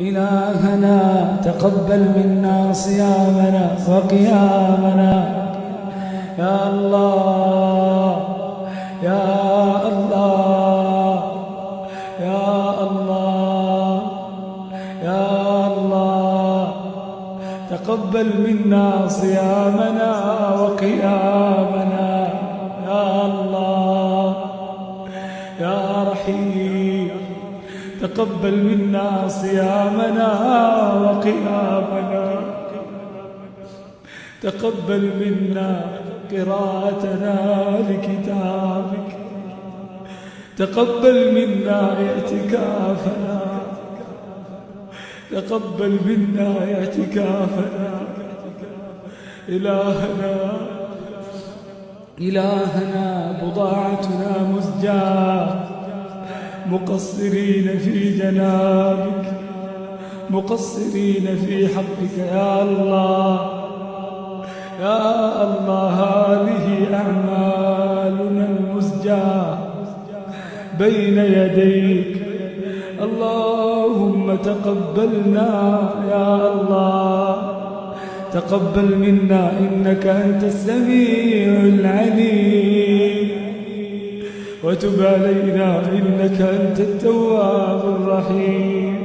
إلهنا تقبل منا صيامنا وقيامنا يا الله يا الله يا الله يا الله. تقبل منا صيامنا وقيامنا يا الله يا رحيم. تقبل منا صيامنا وقيامنا. تقبل منا قراءتنا لكتابك. تقبل منا اعتكافنا. تقبل منا اعتكافنا. إلهنا بضاعتنا مزجاة، مقصرين في جنابك، مقصرين في حقك يا الله يا الله. هذه أعمالنا المزجاة بين يديك. اللهم تقبلنا يا الله. تقبل منا إنك أنت السميع العليم، وتب علينا إنك أنت التواب الرحيم.